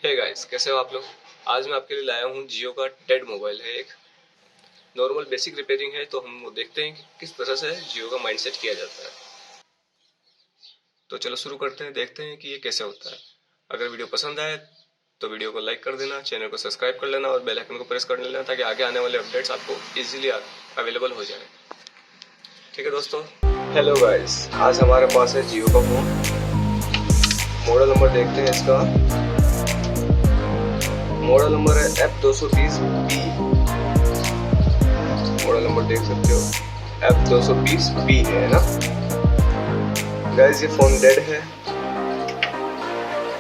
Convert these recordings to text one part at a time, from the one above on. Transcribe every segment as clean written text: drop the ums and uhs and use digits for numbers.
Hey guys, कैसे हो आप लोग। आज मैं आपके लिए लाया हूँ जियो का डेड मोबाइल है। एक नॉर्मल बेसिक रिपेयरिंग है, तो हम वो देखते हैं कि किस तरह से जियो का माइंडसेट किया जाता है। तो चलो शुरू करते हैं, देखते हैं कि ये कैसे होता है। अगर वीडियो पसंद आए तो वीडियो को लाइक कर देना, चैनल को सब्सक्राइब कर लेना और बेल आइकन को प्रेस कर लेना, ताकि आगे आने वाले अपडेट्स आपको इजीली अवेलेबल हो जाए। ठीक है दोस्तों। हेलो गाइस, आज हमारे पास है जियो का फोन। मॉडल नंबर देखते हैं इसका। मॉडल नंबर है F220B। मॉडल नंबर देख सकते हो, F220B है ना गाइस। ये फोन डेड है,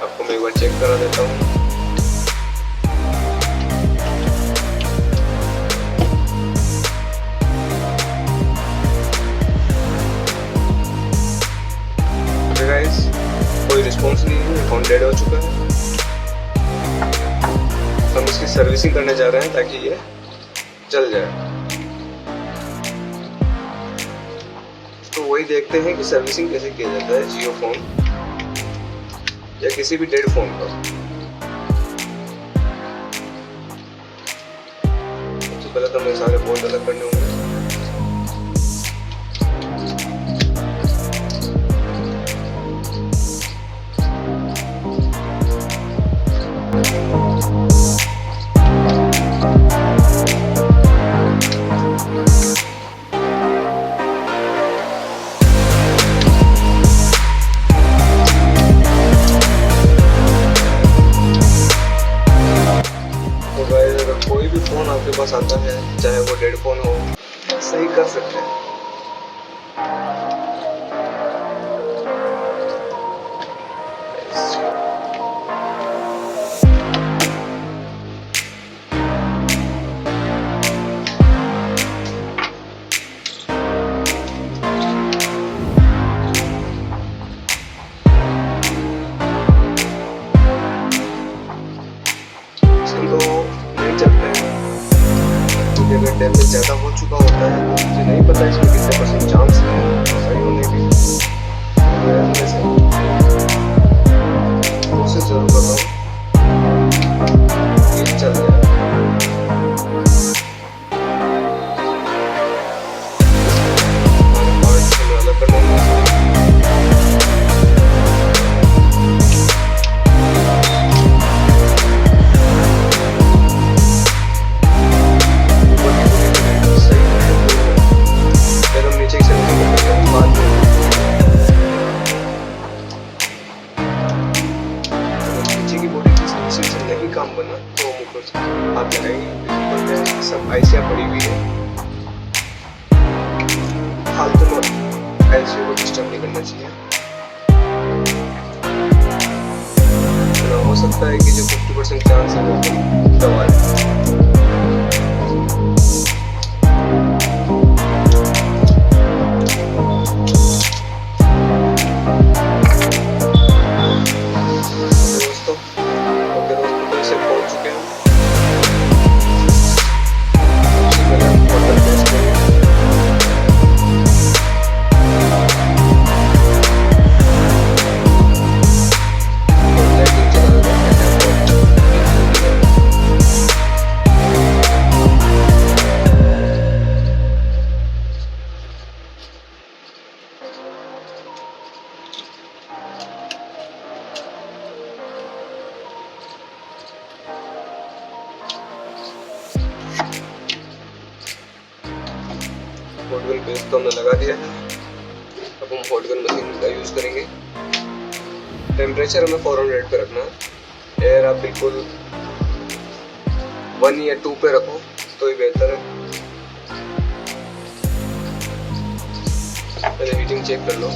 आपको मैं एक बार चेक करा देता हूँ। गाइस कोई रिस्पॉन्स नहीं है, फोन डेड हो चुका है। हम इसकी सर्विसिंग करने जा रहे हैं ताकि ये चल जाए। तो वही देखते हैं कि सर्विसिंग कैसे किया जाता है जियो फोन या किसी भी डेड फोन का। सबसे पहले तो हमें सारे बोर्ड अलग करने होंगे। कोई भी फोन आपके पास आता है, चाहे वो डेड फोन हो, सही कर सकते हैं। अगर डैमेज ज़्यादा हो चुका होता है तो मुझे नहीं पता इसमें कितने परसेंट चांस है सही होने की। कोशिश जरूर कर रहा हूँ ये चल जाए। अलग करने नहीं काम बना तो आप लगाएंगे। सब आईसियाँ पड़ी हुई है, फालतू में आईसीयू को डिस्टर्ब नहीं करना चाहिए। तो हो सकता है कि जो 50% चांस है वो दवा है। हॉटगन पेस्ट तो हमने लगा दिया है। अब हम हॉटगन मशीन का यूज़ करेंगे। टेम्परेचर हमें 400 पे रखना है। एयर आप बिल्कुल 1 या 2 पे रखो तो ही बेहतर है। पहले हीटिंग चेक कर लो।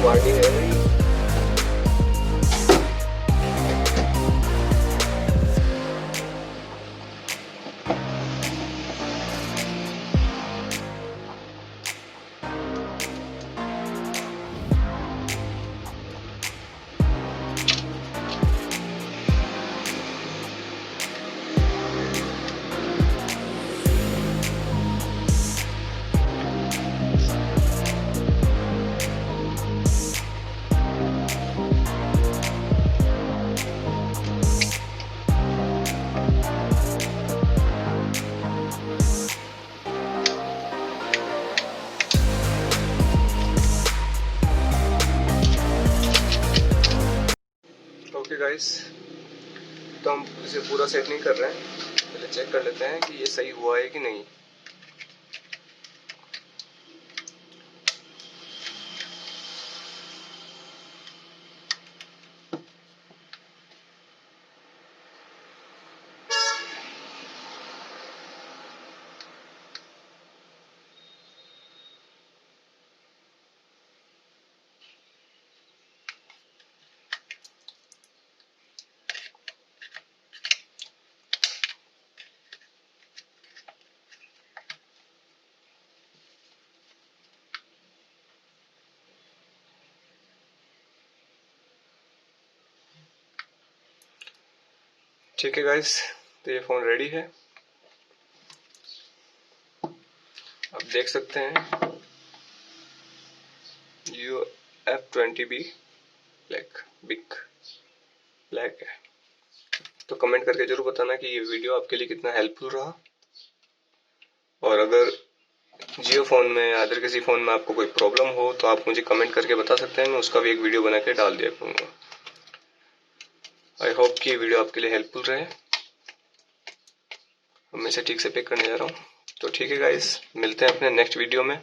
वार्निंग है नहीं। इसे पूरा सेट नहीं कर रहे हैं, पहले चेक कर लेते हैं कि ये सही हुआ है कि नहीं। ठीक है गाइस, तो ये फ़ोन रेडी है। आप देख सकते हैं ये f20 बिग ब्लैक है। तो कमेंट करके जरूर बताना कि ये वीडियो आपके लिए कितना हेल्पफुल रहा, और अगर जियो फ़ोन में या अदर किसी फ़ोन में आपको कोई प्रॉब्लम हो तो आप मुझे कमेंट करके बता सकते हैं, मैं उसका भी एक वीडियो बना के डाल दिया करूँगा। आई होप कि ये वीडियो आपके लिए हेल्पफुल रहे। मैं इसे ठीक से पैक करने जा रहा हूँ। तो ठीक है गाइस, मिलते हैं अपने नेक्स्ट वीडियो में।